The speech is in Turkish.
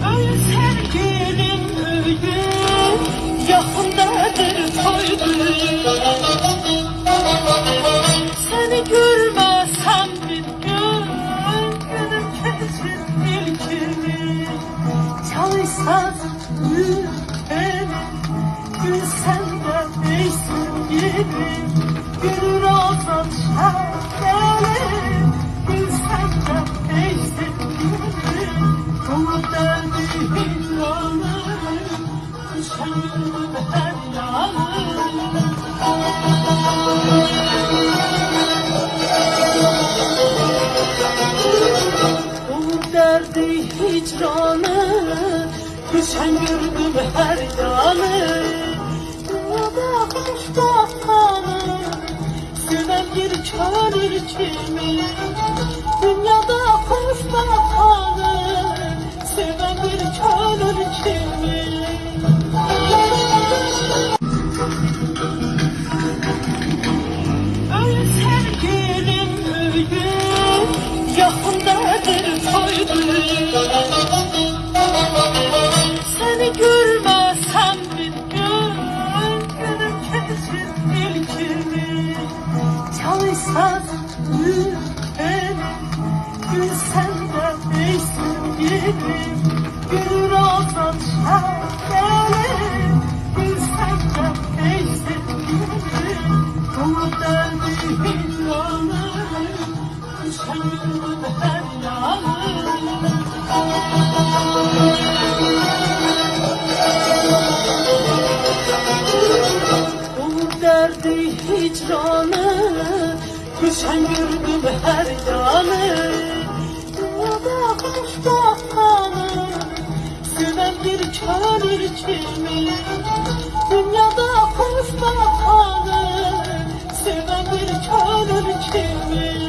Öyle sevgilim öyle yakındadır toydum. Seni görmezsem bir gün günüm keçir ilkini. Çalışsaz ülkeni gülsen de değsin gibi. Gülür olsan şerfeli gülsen de değsin gibi. Dolu derdi hicranı düşen gülüm her yanı. Dolu derdi hicranı düşen gördüm her yanı. Dünyada kuş bakanı seven bir çölür kimi. Dünyada kuş bakanı seven bir çölür kimi. Öyle sevgilim öyle yakındadır toydum. Seni görmezsem bir gün günüm keçir ilkini. Çalışsaz ülkeni gülsen de değsin gibi. Gülür olsan şerfeli gülsen de değsin gibi. Dolu derdi hicranı düşen gülüm her yanı. Dolu derdi hicranı düşen gördüm her yanı. Dünyada kuş bakanı seven bir çölür kimi. Dünyada kuş bakanı seven bir çölür kimi.